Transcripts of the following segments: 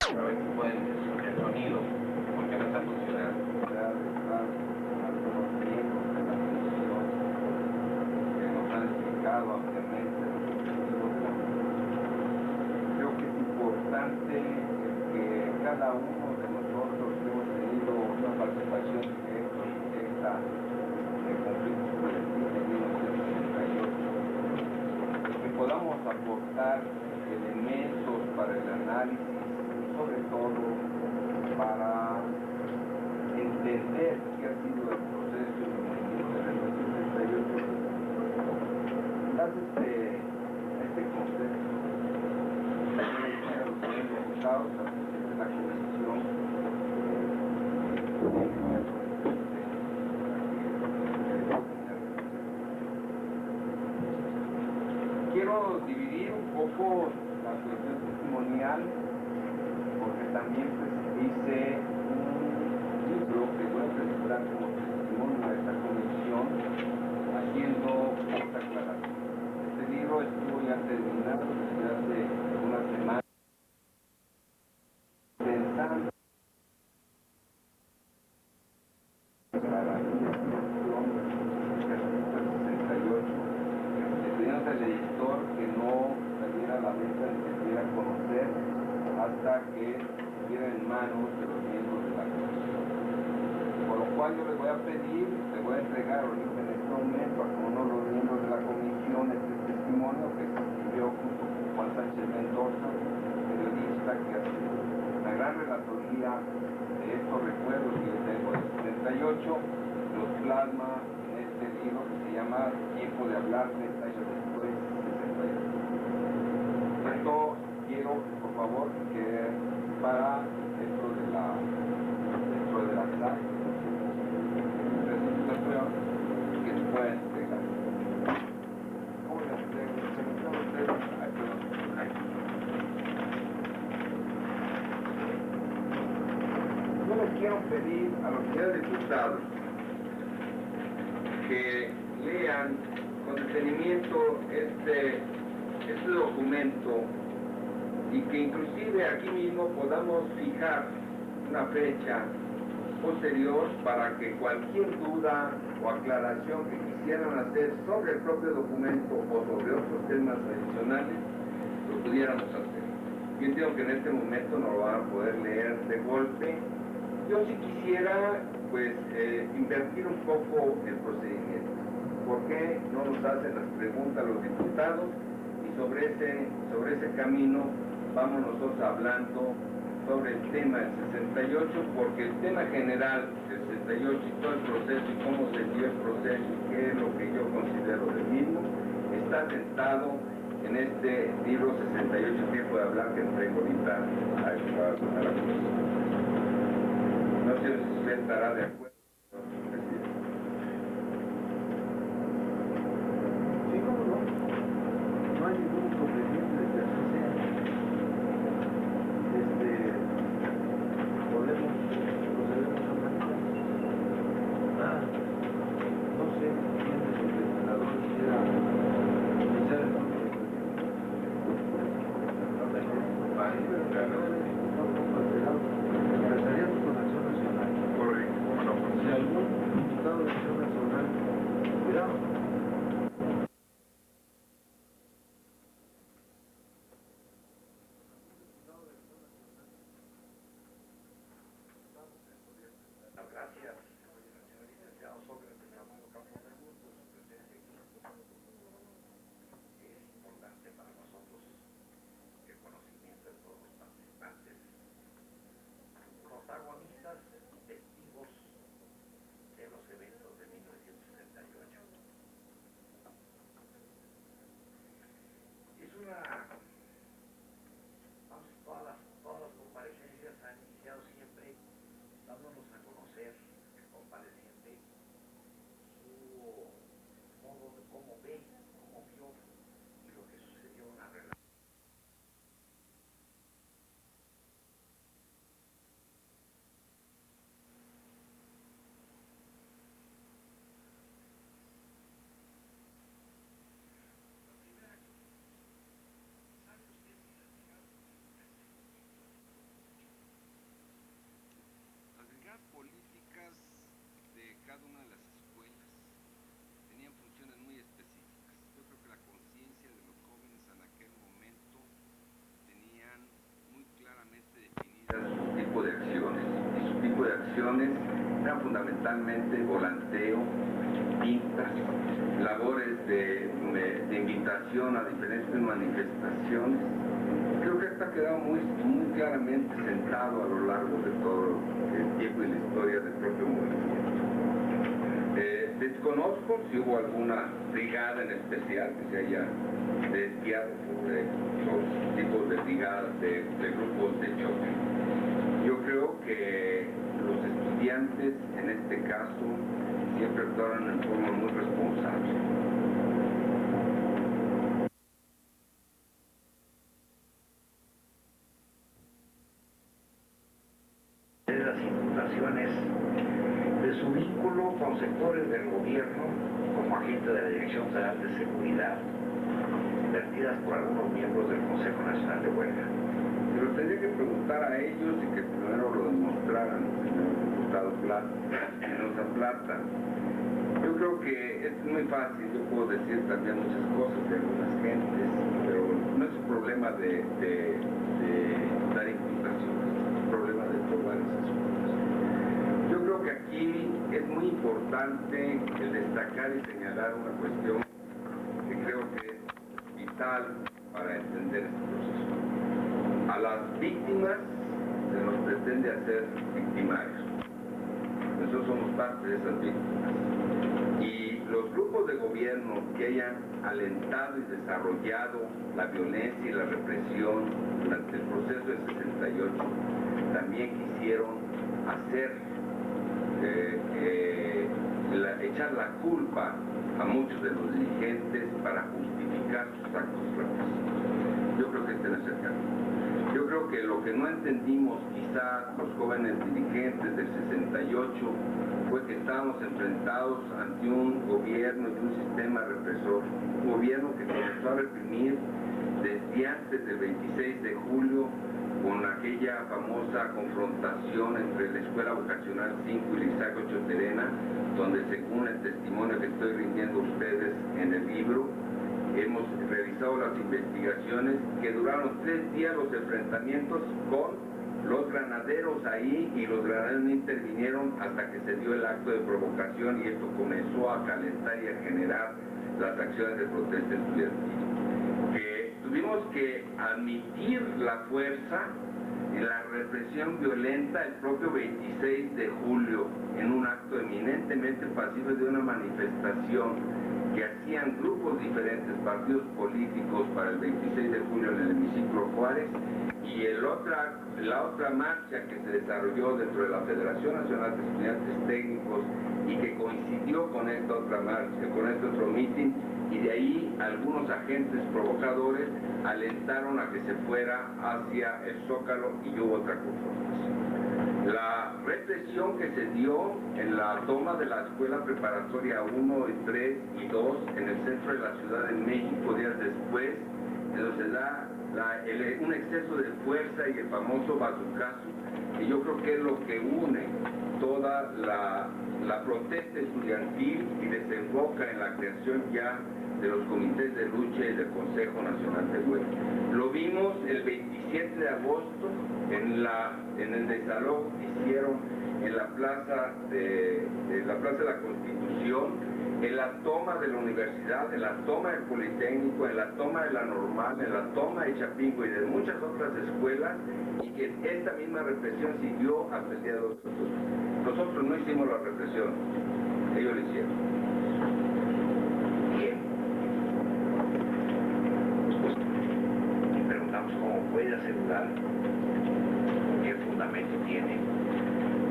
A ver si pueden el sonido, porque no está funcionando. Que nos han explicado ampliamente los objetivos de la comisión. Creo que es importante que cada uno de nosotros que hemos tenido una participación directa o indirecta en el conflicto estudiantil de 1968, que podamos aportar elementos para el análisis, sobre todo para entender qué ha sido el proceso y el movimiento de los 68. Gracias a este concepto, a los diputados, a la comisión, quiero dividir un poco la cuestión testimonial, porque también pues, hice un libro que voy a presentar como testimonio a esta comisión, haciendo esta aclaración. Este libro estuvo ya terminado desde hace unas semanas, pensando para la institución del artículo 68, pedimos al editor que no saliera a la venta ni se diera a conocer hasta que estuviera en manos de los miembros de la comisión. Por lo cual yo les voy a pedir, les voy a entregar ahorita en este momento a uno de los miembros de la comisión este testimonio que se escribió junto con Juan Sánchez Mendoza, periodista que hace una gran relatoría de estos recuerdos que yo tengo del 78, los plasma en este libro que se llama Tiempo de hablar 30 años después, 68. Esto quiero, por favor, que para dentro de la sala, que se pueda entregar. ¿Cómo le entrego? Yo les quiero pedir a los señores diputados que lean con detenimiento este documento y que inclusive aquí mismo podamos fijar una fecha posterior para que cualquier duda o aclaración que quisieran hacer sobre el propio documento o sobre otros temas adicionales lo pudiéramos hacer. Yo entiendo que en este momento no lo van a poder leer de golpe. Yo sí quisiera pues invertir un poco el procedimiento. ¿Por qué no nos hacen las preguntas los diputados? Y sobre ese camino vamos nosotros hablando sobre el tema del 68, porque el tema general del 68 y todo el proceso y cómo se dio el proceso y qué es lo que yo considero del mismo, está sentado en este libro 68, tiempo de hablar, que entrego ahorita a la comisión. No sé si usted estará de acuerdo. Sí, cómo no. No hay ningún inconveniente de que así sea. Podemos proceder de esa manera. No sé quién de los legisladores quisiera iniciar el nombre de empezaríamos con Acción Nacional. Correcto. Bueno, Si algún diputado de Acción Nacional, cuidado. gracias, señor licenciado Sócrates Ramón Campos de Burgos, su presencia aquí. Es importante para nosotros el conocimiento de todos los participantes, protagonistas y testigos de los eventos de 1968. Es todas las comparecencias han iniciado siempre dándonos a conocer el compareciente su modo de cómo ve, cómo vio y lo que sucedió en la relación. acciones eran fundamentalmente volanteo, pintas, labores de invitación a diferentes manifestaciones. Creo que esto ha quedado muy claramente sentado a lo largo de todo el tiempo y la historia del propio movimiento. Desconozco si hubo alguna brigada en especial que se haya desviado sobre los tipos de brigadas, de grupos de choque. Yo creo que los estudiantes, en este caso, siempre actuaron en forma muy responsable. Las imputaciones de su vínculo con sectores del gobierno como agente de la Dirección Federal de Seguridad, vertidas por algunos miembros del Consejo Nacional de Huelga. Pero tendría que preguntar a ellos y que primero lo demostraran, señor diputado Plata. Yo creo que es muy fácil, yo puedo decir también muchas cosas de algunas gentes, pero no es un problema de dar imputaciones, es un problema de probar esas cosas. Yo creo que aquí es muy importante el destacar y señalar una cuestión que creo que es vital para entender este proceso. A las víctimas se nos pretende hacer victimarios. Nosotros somos parte de esas víctimas. Y los grupos de gobierno que hayan alentado y desarrollado la violencia y la represión durante el proceso del 68 también quisieron hacer, echar la culpa a muchos de los dirigentes para justificar sus actos represivos. Yo creo que este no es el camino. Yo creo que lo que no entendimos quizá los jóvenes dirigentes del 68 fue que estábamos enfrentados ante un gobierno y un sistema represor, un gobierno que comenzó a reprimir desde antes del 26 de julio con aquella famosa confrontación entre la Escuela Vocacional 5 y el Isaac Ochoa Terena, donde según el testimonio que estoy rindiendo a ustedes en el libro, hemos realizado las investigaciones que duraron 3 días los enfrentamientos con los granaderos ahí, y los granaderos no intervinieron hasta que se dio el acto de provocación y esto comenzó a calentar y a generar las acciones de protesta estudiantil. Tuvimos que admitir la fuerza y la represión violenta el propio 26 de julio en un acto eminentemente pasivo de una manifestación que hacían grupos diferentes, partidos políticos, para el 26 de julio en el hemiciclo Juárez, y la otra marcha que se desarrolló dentro de la Federación Nacional de Estudiantes Técnicos y que coincidió con esta otra marcha, con este otro mitin, y de ahí algunos agentes provocadores alentaron a que se fuera hacia el Zócalo y hubo otra confrontación. La represión que se dio en la toma de la Escuela Preparatoria 1, 3 y 2 en el centro de la Ciudad de México días después, en donde se da un exceso de fuerza y el famoso bazucazo, que yo creo que es lo que une toda la protesta estudiantil y desemboca en la creación ya de los comités de lucha y del Consejo Nacional de Huelga. Lo vimos el 27 de agosto en el desalojo que hicieron en la plaza de la Constitución, en la toma de la universidad, en la toma del Politécnico, en la toma de la Normal, en la toma de Chapingo y de muchas otras escuelas, y que esta misma represión siguió hasta el día de hoy. Nosotros no hicimos la represión, ellos lo hicieron. Bien. Y preguntamos cómo puede asegurar, qué fundamento tiene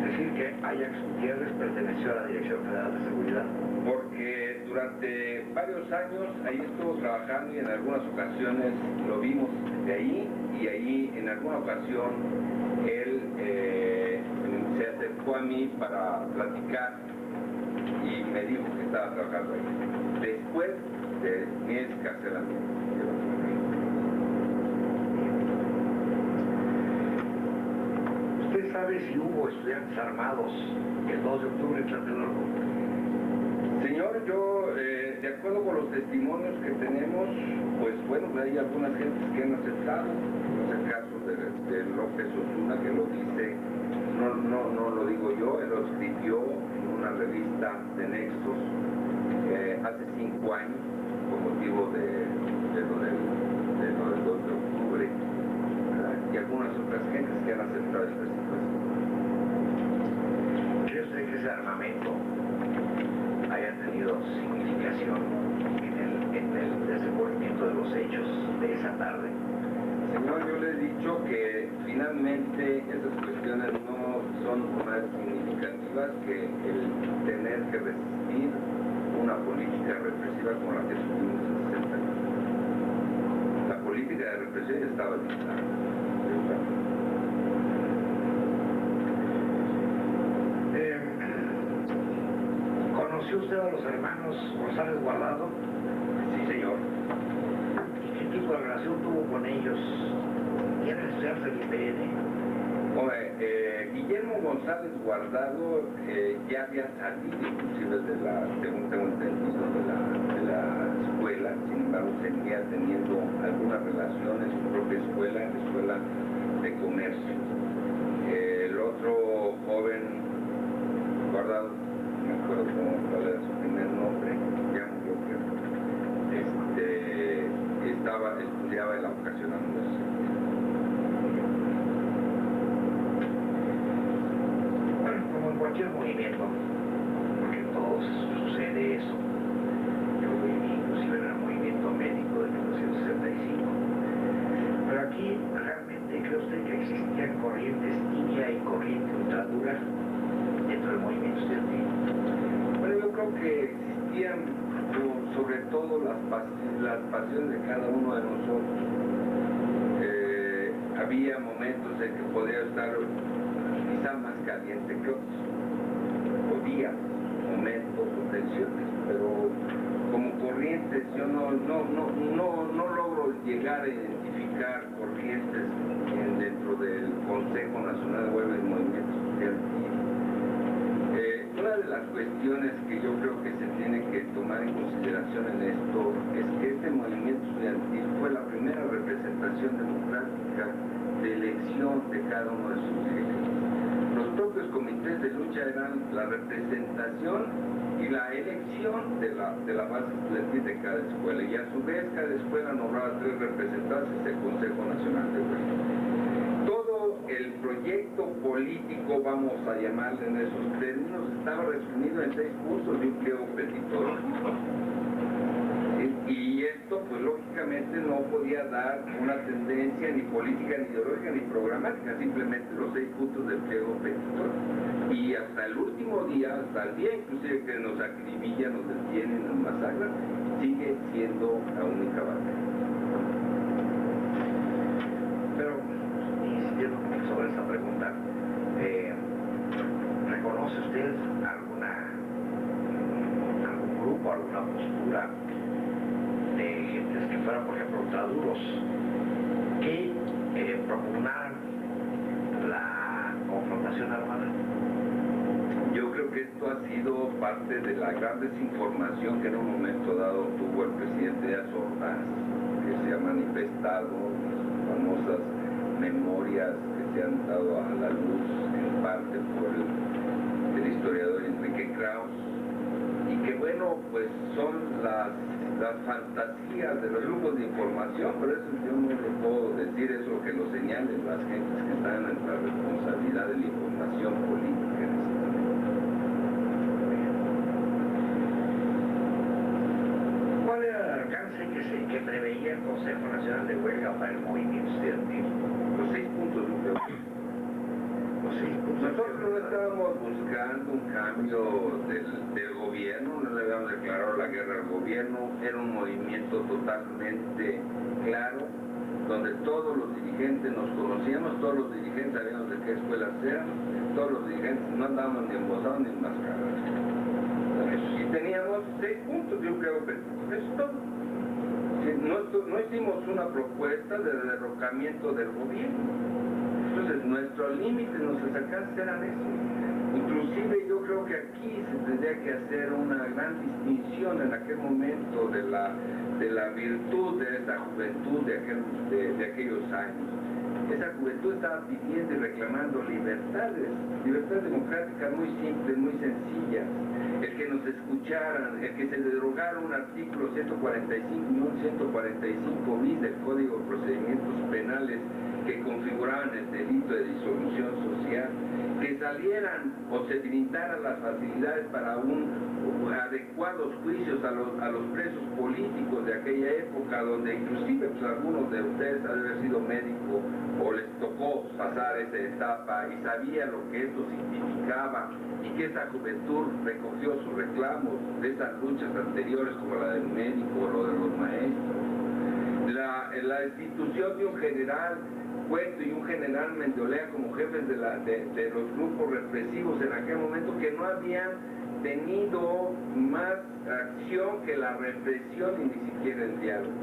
decir que Ajax Gutiérrez perteneció a la Dirección Federal de Seguridad. Porque durante varios años ahí estuvo trabajando y en algunas ocasiones lo vimos de ahí, y ahí en alguna ocasión él se acercó a mí para platicar y me dijo que estaba trabajando ahí. Después de mi escarcelamiento. ¿Usted sabe si hubo estudiantes armados el 2 de octubre en Tlatelolco? Señor, yo, de acuerdo con los testimonios que tenemos, pues fue bueno, hay algunas gentes que han aceptado, no es el caso de López Osuna, que lo dice, no lo digo yo, él lo escribió en una revista de Nexos hace 5 años, con motivo de lo del 2 de octubre, y algunas otras gentes que han aceptado esta situación. ¿Cree usted que ese armamento haya tenido significación en el desenvolvimiento de los hechos de esa tarde? Señor, yo le he dicho que finalmente esas cuestiones no son más significativas que el tener que resistir una política represiva como la que tuvimos en 60 años. La política de represión ya estaba lista. ¿Conoció usted a los hermanos González Guardado? Sí, señor. ¿Y qué tipo de relación tuvo con ellos? ¿Quieren estudiarse el IPN? Guillermo González Guardado ya había salido inclusive según tengo entendido, de la escuela, sin embargo seguía teniendo alguna relación en su propia escuela, en la escuela de comercio. El otro joven Guardado, no me acuerdo cuál era su primer nombre, ya murió, estudiaba en la vocacional universidad. En cualquier movimiento, porque en todos sucede eso. Yo viví inclusive en el movimiento médico de 1965. Pero aquí realmente cree usted que existían corrientes tibia y corriente ultradura dentro del movimiento estudiantil. Bueno, yo creo que existían sobre todo las pasiones de cada uno de nosotros. Había momentos en que podía estar quizá más caliente que otros, podía momentos o tensiones, pero como corrientes yo no logro llegar a identificar corrientes dentro del Consejo Nacional de Huelga y Movimiento Estudiantil. Una de las cuestiones que yo creo que se tiene que tomar en consideración en esto es que este movimiento estudiantil fue la primera representación democrática de elección de cada uno de sus dirigentes. Los propios comités de lucha eran la representación y la elección de la base estudiantil de cada escuela, y a su vez cada escuela nombraba 3 representantes del Consejo Nacional de Huelga. Todo el proyecto político, vamos a llamarle en esos términos, estaba resumido en 6 puntos de un pliego petitorio. Y esto, pues lógicamente no podía dar una tendencia ni política, ni ideológica, ni programática, simplemente los 6 puntos del pliego petitorio. Y hasta el último día, hasta el día inclusive que nos acribillan, nos detienen, nos masacran, sigue siendo la única batalla. Pero, insistiendo sobre esta pregunta, ¿reconoce usted algún grupo, alguna postura de gentes que fueran, por ejemplo, ultraduros, que propugnaran la confrontación armada? Yo creo que esto ha sido parte de la gran desinformación que en un momento dado tuvo el presidente Díaz Ordaz, que se ha manifestado, las famosas memorias que se han dado a la luz en parte por el historiador Enrique Krauss, y que bueno, pues son las fantasías de los grupos de información, pero eso yo no lo puedo decir, eso lo que lo señalen las gentes que están en la responsabilidad de la información política en este momento. ¿Cuál era el alcance que preveía el Consejo Nacional de Huelga para el movimiento estudiantil? Los 6 puntos, Los 6 puntos. Nosotros no estábamos buscando un cambio del gobierno, no le habíamos declarado la guerra al gobierno, era un movimiento totalmente claro, donde todos los dirigentes nos conocíamos, todos los dirigentes sabíamos de qué escuelas eran, todos los dirigentes no andábamos ni embosados ni enmascarados. Y teníamos 6 puntos, yo creo que eso es todo. No hicimos una propuesta de derrocamiento del gobierno. Entonces nuestros límites, nuestros alcances eran esos. Inclusive yo creo que aquí se tendría que hacer una gran distinción en aquel momento de la virtud de esta juventud de aquellos años. Esa juventud estaba pidiendo y reclamando libertades democráticas muy simples, muy sencillas. El que nos escucharan, el que se derogara un artículo 145 y un 145 bis del Código de Procedimientos Penales que configuraban el delito de disolución social, que salieran o se brindaran las facilidades para adecuados juicios a los presos políticos de aquella época, donde inclusive pues, algunos de ustedes han de haber sido médicos o les tocó pasar esa etapa y sabía lo que esto significaba, y que esa juventud recogió sus reclamos de esas luchas anteriores como la del médico o lo de los maestros. La destitución de un general Cueto y un general Mendolea como jefes de los grupos represivos en aquel momento, que no habían tenido más acción que la represión y ni siquiera el diálogo.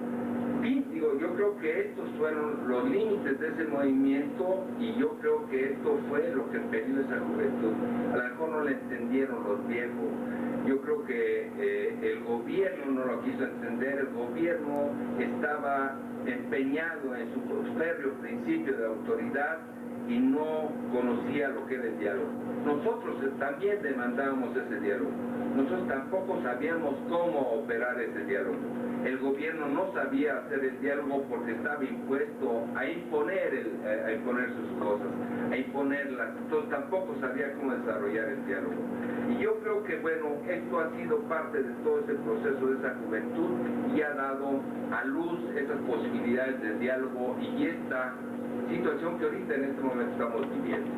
Y digo, yo creo que estos fueron los límites de ese movimiento, y yo creo que esto fue lo que perdió esa juventud. A lo mejor no lo entendieron los viejos. Yo creo que el gobierno no lo quiso entender, el gobierno estaba empeñado en su férreo principio de autoridad y no conocía lo que era el diálogo. Nosotros también demandábamos ese diálogo. Nosotros tampoco sabíamos cómo operar ese diálogo. El gobierno no sabía hacer el diálogo porque estaba impuesto a imponer sus cosas, a imponerlas. Entonces tampoco sabía cómo desarrollar el diálogo. Y yo creo que, bueno, esto ha sido parte de todo ese proceso de esa juventud y ha dado a luz esas posibilidades de diálogo y esta situación que ahorita en este momento estamos viviendo.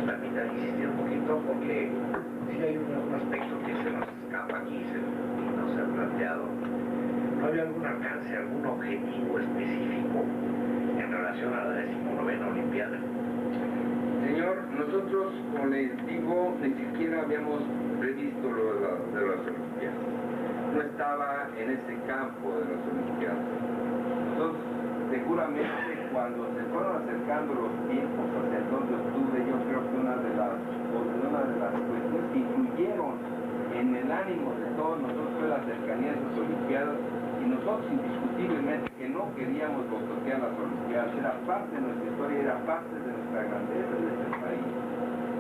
Permítame insistir un poquito porque sí hay un aspecto que se nos escapa aquí y no se ha planteado. ¿No había algún alcance, algún objetivo específico en relación a la 19ª Olimpiada? Señor, nosotros, como les digo, ni siquiera habíamos previsto lo de las Olimpiadas. No estaba en ese campo de las Olimpiadas. Entonces, seguramente cuando se fueron acercando los tiempos hacia el 2 de octubre, yo creo que una de las cuestiones que influyeron en el ánimo de todos nosotros fue la cercanía de las Olimpiadas, y nosotros indiscutiblemente que no queríamos boicotear las Olimpiadas, era parte de nuestra historia, era parte de nuestra grandeza de este país,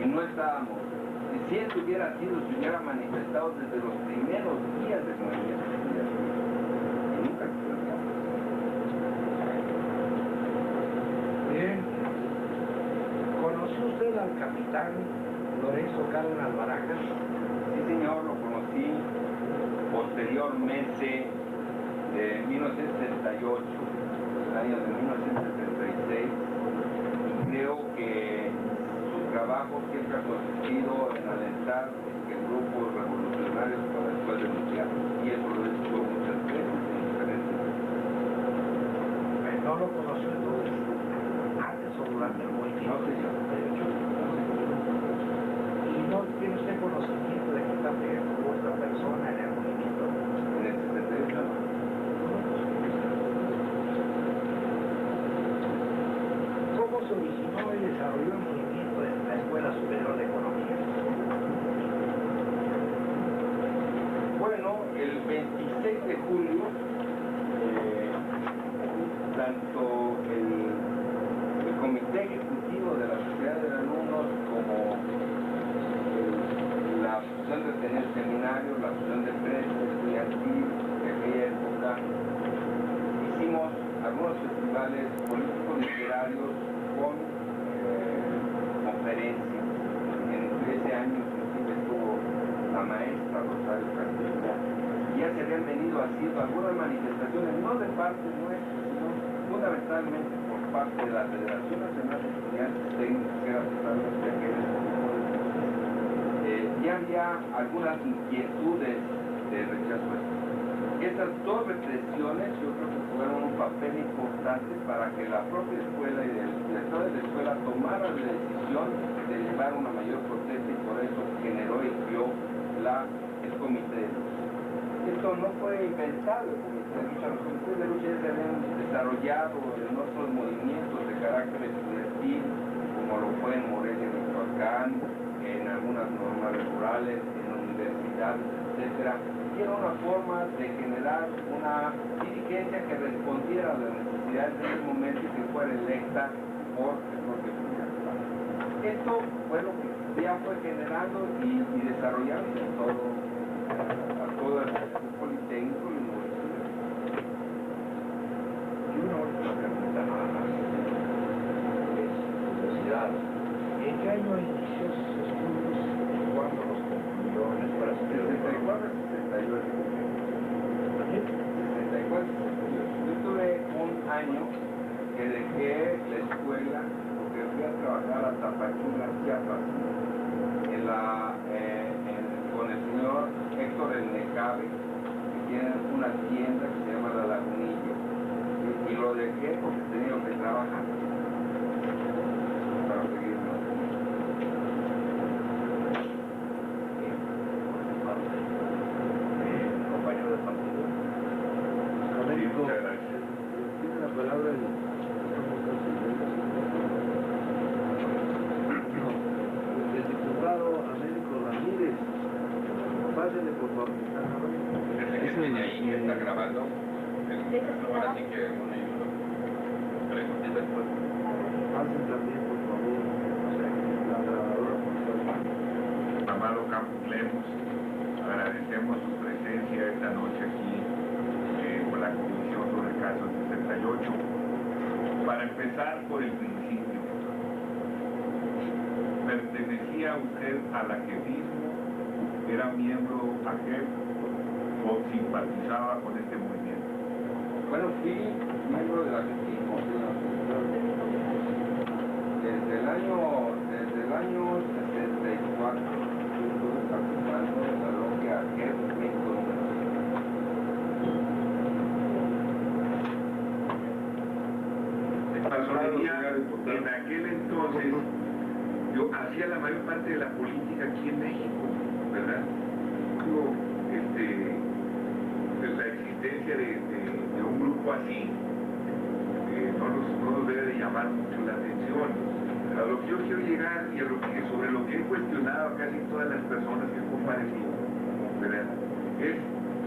y no estábamos. Si esto hubiera sido, se hubiera manifestado desde los primeros días del movimiento mundial, y nunca se planteó. Bien. ¿Conoció usted al capitán Lorenzo Cárdenas Barajas? Sí, señor, lo conocí posteriormente, de 1978, el año de 1976, y creo que su trabajo siempre ha consistido en alentar el grupo revolucionario para después denunciar, y eso lo he hecho muchas veces en diferentes. ¿No lo conoció entonces antes o durante el movimiento? No, señor. ¿Y no tiene usted conocimiento de que también hubo esta persona en el movimiento? En el 78, no. ¿Cómo se originó y desarrolló el movimiento en la Escuela Superior de Economía? Bueno, el 26 de julio, tanto el Comité Ejecutivo de la Sociedad de Alumnos como la Asociación de tener seminarios, la Asociación de Prensa Estudiantil de aquella época, hicimos algunos festivales políticos literarios con conferencias. En ese año inclusive estuvo la maestra Rosario Castillo. Ya se habían venido haciendo algunas manifestaciones, no de parte nuestra, sino fundamentalmente por parte de la Federación Nacional de Estudiantes Técnicos, que era totalmente aquel tipo de cosas. Ya había algunas inquietudes de rechazo a esto. Estas dos represiones yo creo que fueron un papel importante para que la propia escuela y el director de la escuela tomaran la decisión de llevar una mayor protesta, y por eso generó y creó el comité de lucha. Esto no fue inventado, el comité de lucha. Los comités de lucha ya se habían desarrollado en otros movimientos de carácter estudiantil, como lo fue en Morelia, Michoacán, en algunas normales rurales, en universidades, etc. existiera una forma de generar una dirigencia que respondiera a las necesidades de ese momento y que fuera electa por el propio presidente. Esto fue lo que ya fue generando y desarrollando a todo el sector politécnico y universidad. Y una última pregunta nada más. Es curiosidad. ¿En qué año inició sus estudios y cuándo los concluyó en la Escuela Superior de Economía? 64, 68. Yo tuve un año que dejé la escuela porque fui a trabajar a Tapachula, Chiapas, con el señor Héctor El Necabe, que tiene una tienda que se llama La Lagunilla, y lo dejé porque tenía que trabajar para seguir. Compañero de partido. Américo, Muchas gracias. tiene la palabra el diputado Américo Ramírez. Pásale, por favor. Ese que tiene ahí, está grabando. Ahora sí que uno y uno. Preguntas después. Pasen también, por favor, la grabadora, por favor. Amado Campos Lemos, agradecemos su presencia esta noche aquí con la Comisión sobre el caso 68. Para empezar por el principio, ¿pertenecía usted a la que mismo era miembro aquel o simpatizaba con este movimiento? Bueno, fui miembro de la CETIMO desde el año 64. Estuve participando en la logia GEP México número 6. Masonería, en aquel entonces, yo hacía la mayor parte de la política aquí en México, ¿verdad? Digo, pues la existencia de un grupo así no nos debe de llamar mucho la atención. A lo que yo quiero llegar y sobre lo que he cuestionado a casi todas las personas que han comparecido, ¿verdad? Es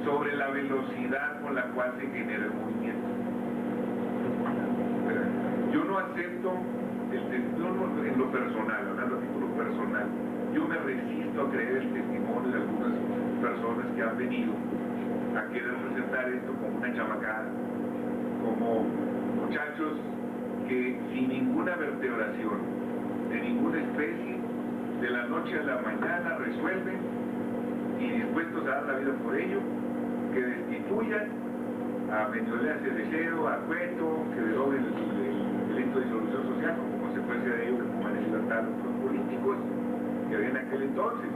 sobre la velocidad con la cual se genera el movimiento. ¿Verdad? Yo no acepto, en lo personal, hablando a título personal, yo me resisto a creer el testimonio de algunas personas que han venido a querer presentar esto como una chamacada, como muchachos que sin ninguna vertebración, de ninguna especie, de la noche a la mañana resuelven y dispuestos a dar la vida por ello, que destituyan a Mendolea Cerecero, a Cueto, que deroguen el delito de disolución social como consecuencia de ello que pongan en libertad a los políticos que había en aquel entonces.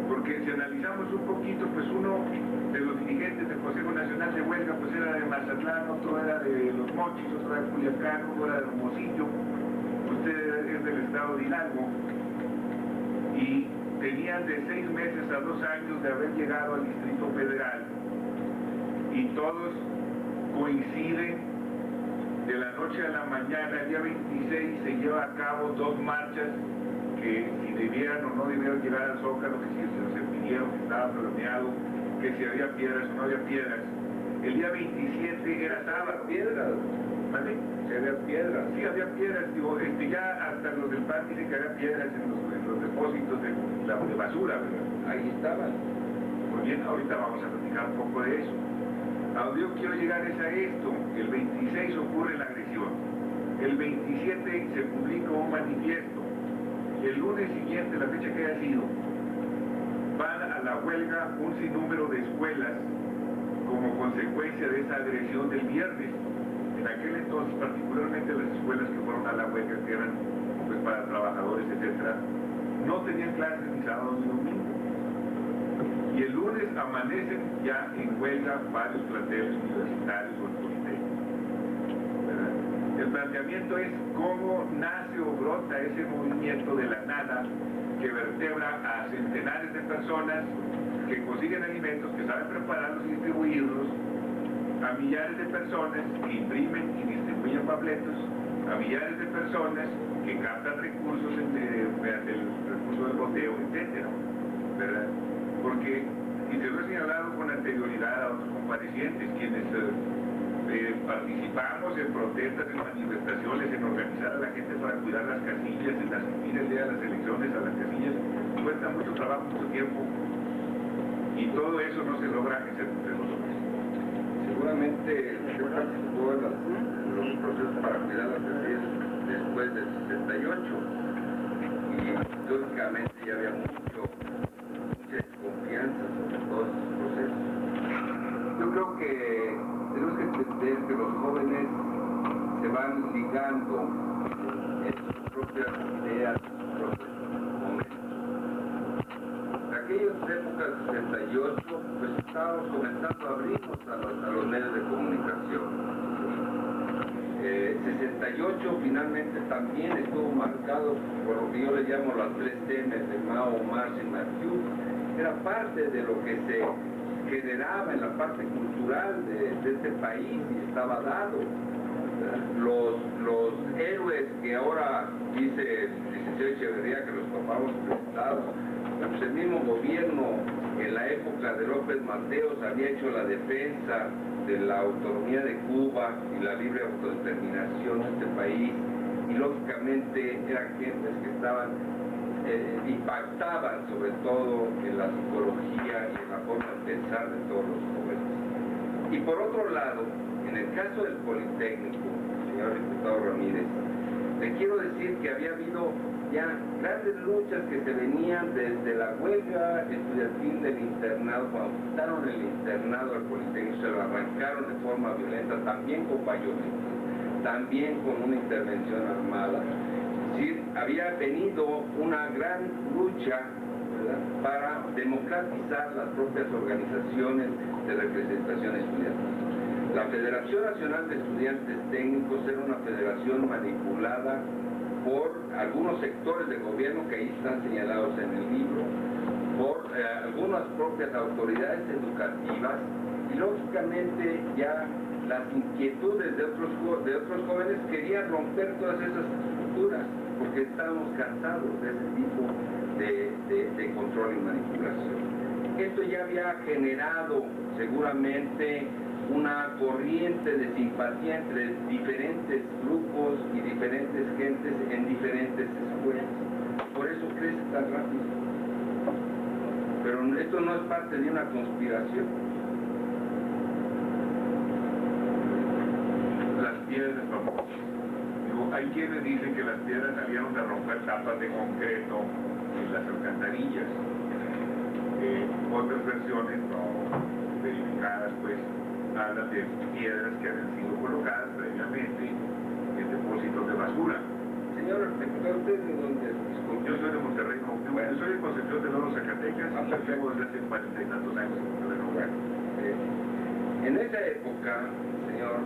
Porque si analizamos un poquito, pues uno de los dirigentes del Consejo Nacional de Huelga pues era de Mazatlán, otro era de Los Mochis, otro era de Culiacán, otro era de Hermosillo, usted es del estado de Hidalgo, y tenían de 6 meses a 2 años de haber llegado al Distrito Federal, y todos coinciden de la noche a la mañana. El día 26 se lleva a cabo 2 marchas que si debieran o no debieran llegar al Zócalo, que si se pidieron, que estaba planeado, que si había piedras o no había piedras. El día 27 era sábado. ¿Piedras? ¿Vale? Si había piedras. Sí, había piedras, digo, ya hasta los del PAN dicen que había piedras en los depósitos de basura, ¿verdad? Ahí estaban. Muy bien, ahorita vamos a platicar un poco de eso. A donde yo quiero llegar es a esto. El 26 ocurre la agresión. El 27 se publica un manifiesto. El lunes siguiente, la fecha que haya sido, van a la huelga un sinnúmero de escuelas como consecuencia de esa agresión del viernes. En aquel entonces, particularmente las escuelas que fueron a la huelga, que eran pues, para trabajadores, etcétera, no tenían clases ni sábado ni domingo. Y el lunes amanecen ya en huelga varios planteles universitarios o politécnicos. ¿Verdad? El planteamiento es cómo nace o brota ese movimiento de la nada que vertebra a centenares de personas que consiguen alimentos, que saben prepararlos y distribuirlos, a millares de personas que imprimen y distribuyen panfletos, a millares de personas que captan recursos mediante el recurso del boteo, etc. ¿Verdad? Porque Y se lo he señalado con anterioridad a otros comparecientes, quienes participamos en protestas, en manifestaciones, en organizar a la gente para cuidar las casillas, en asistir el día de las elecciones a las casillas. Cuesta mucho trabajo, mucho tiempo, y todo eso no se logra excepto entre nosotros. Seguramente usted participó en los procesos para cuidar las casillas después del 68, y lógicamente ya había mucha desconfianza sobre todos esos procesos. Yo creo que tenemos que entender que los jóvenes se van ligando en sus propias ideas, en sus propios momentos. En aquellas épocas del 68, pues estábamos comenzando a abrirnos a los medios de comunicación. 68 finalmente también estuvo marcado por lo que yo le llamo las 3 M's de Mao, Marx y Marcuse. Era parte de lo que se generaba en la parte cultural de este país y estaba dado. Los héroes que ahora dice el licenciado Echeverría que los tomamos prestados, pues el mismo gobierno en la época de López Mateos había hecho la defensa de la autonomía de Cuba y la libre autodeterminación de este país, y lógicamente eran gentes que estaban impactaban sobre todo en la psicología y en la forma de pensar de todos los jóvenes. Y por otro lado, en el caso del Politécnico, señor diputado Ramírez, le quiero decir que había habido ya grandes luchas que se venían desde la huelga estudiantil del internado, cuando quitaron el internado al Politécnico, se lo arrancaron de forma violenta, también con bayonetas, también con una intervención armada. Es decir, había venido una gran lucha, ¿verdad?, para democratizar las propias organizaciones de representación estudiantil. La Federación Nacional de Estudiantes Técnicos era una federación manipulada por algunos sectores del gobierno que ahí están señalados en el libro, por algunas propias autoridades educativas, y lógicamente ya las inquietudes de otros jóvenes querían romper todas esas estructuras, porque estábamos cansados de ese tipo de control y manipulación. Esto ya había generado seguramente una corriente de simpatía entre diferentes grupos y diferentes gentes en diferentes escuelas. Por eso crece tan rápido. Pero esto no es parte de una conspiración. Las piedras, vamos. Digo, hay quienes dicen que las piedras salieron de romper tapas de concreto en las alcantarillas. Otras versiones no verificadas, pues, hablan de piedras que habían sido colocadas previamente en depósitos de basura. Señor diputado, ¿usted de dónde es? Yo soy de Monterrey, no, yo soy de Concepción de Oro, Zacatecas, y vivo desde hace 40 y tantos años en Monterrey, lugar. En esa época, señor,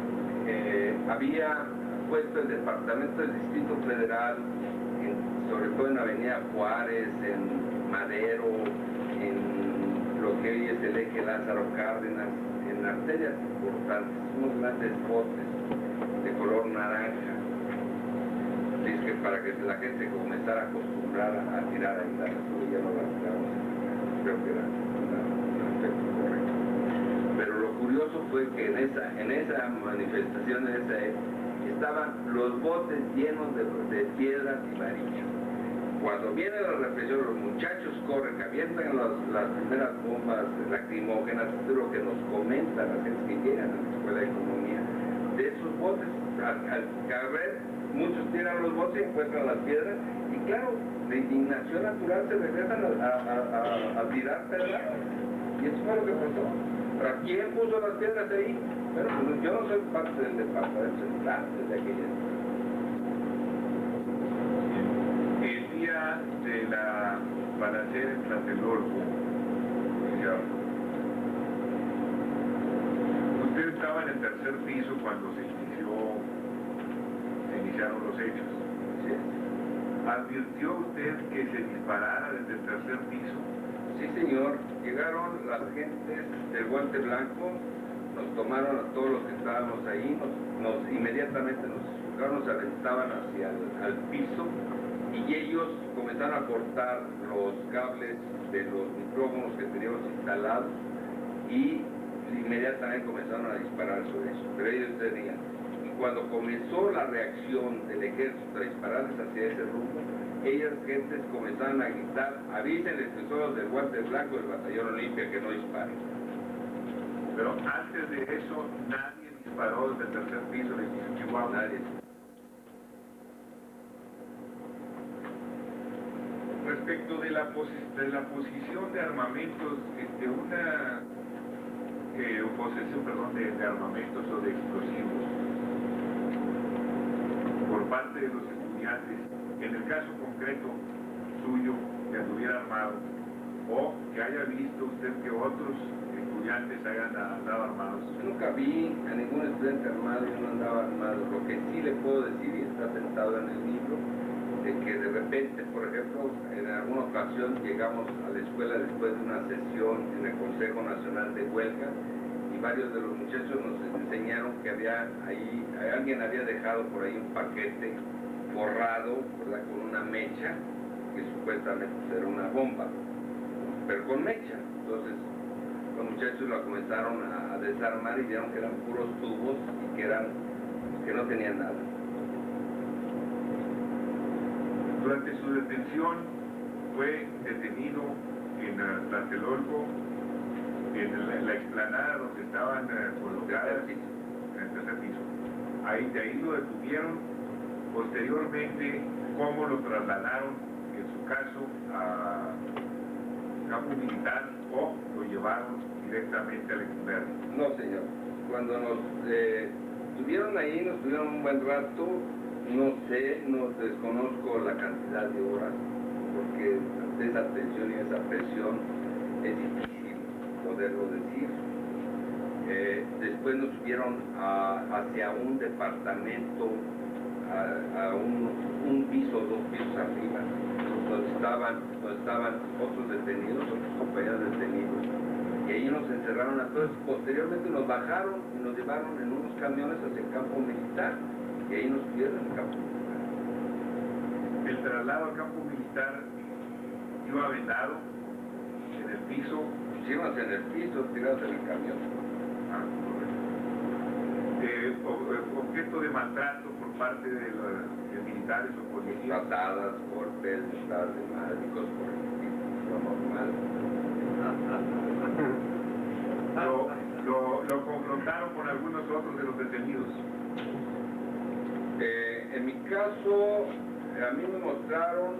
había puesto el departamento del Distrito Federal, sobre todo en Avenida Juárez, en Madero, en lo que hoy es el eje Lázaro Cárdenas, en arterias importantes, unos grandes botes de color naranja. Es que para que la gente comenzara a acostumbrar a tirar ahí la basura, ya no la tiramos, creo que era un efecto correcto. Pero lo curioso fue que en esa manifestación, en esa época, estaban los botes llenos de piedras y varillas. Cuando viene la represión, los muchachos corren, que avientan las primeras bombas lacrimógenas, esto es lo que nos comentan las gentes que llegan a la Escuela de Economía. De esos botes, al caer, muchos tiran los botes y encuentran las piedras, y claro, de indignación natural se regresan a tirar piedras, y eso fue lo que pasó. ¿Para quién puso las piedras ahí? Bueno, pues yo no soy parte del departamento central desde aquella época. El día de la balacera en Tlatelolco, usted estaba en el tercer piso cuando se iniciaron los hechos. Sí. ¿Advirtió usted que se disparara desde el tercer piso? Sí, señor. Llegaron las gentes del guante blanco, nos tomaron a todos los que estábamos ahí, inmediatamente nos aventaban hacia el piso, y ellos comenzaron a cortar los cables de los micrófonos que teníamos instalados y inmediatamente comenzaron a disparar sobre eso, pero ellos tenían. Y cuando comenzó la reacción del ejército a dispararles hacia ese rumbo, ellas gentes comenzaron a gritar: avísenles que son los del guante blanco del batallón Olimpia que no disparen. Pero antes de eso, nadie disparó desde el tercer piso de Chihuahua. Nadie. Respecto de la posición de armamentos, una posesión, de armamentos o de explosivos por parte de los estudiantes, en el caso concreto suyo, que anduviera armado, o que haya visto usted que otros estudiantes hayan andado armados. Yo nunca vi a ningún estudiante armado, yo no andaba armado. Lo que sí le puedo decir, y está sentado en el libro, de que de repente, por ejemplo, en alguna ocasión llegamos a la escuela después de una sesión en el Consejo Nacional de Huelga y varios de los muchachos nos enseñaron que alguien había dejado por ahí un paquete forrado, ¿verdad?, con una mecha, que supuestamente era una bomba, pero con mecha. Entonces los muchachos la comenzaron a desarmar y vieron que eran puros tubos y que no tenían nada. Durante su detención fue detenido en Tlatelolco, en la explanada donde estaban colocadas en el tercer piso. De ahí lo detuvieron. Posteriormente, ¿cómo lo trasladaron, en su caso, a campo militar o lo llevaron directamente al externo? No, señor. Cuando nos tuvieron ahí, nos tuvieron un buen rato. No sé, no desconozco la cantidad de horas, porque ante esa tensión y esa presión es difícil poderlo decir. Después nos subieron hacia un departamento, a un piso, 2 pisos arriba, donde estaban otros detenidos, otros compañeros detenidos, y ahí nos encerraron a todos. Posteriormente nos bajaron y nos llevaron en unos camiones hacia el campo militar, y ahí nos tuvieron en el campo militar. El traslado al campo militar iba vendado en el piso. Íbamos en el piso, tirados en el camión. Objeto de maltrato por parte de militares o policías. Patadas, golpes, estadas de médicos, por lo normal. Lo confrontaron con algunos otros de los detenidos. En mi caso, a mí me mostraron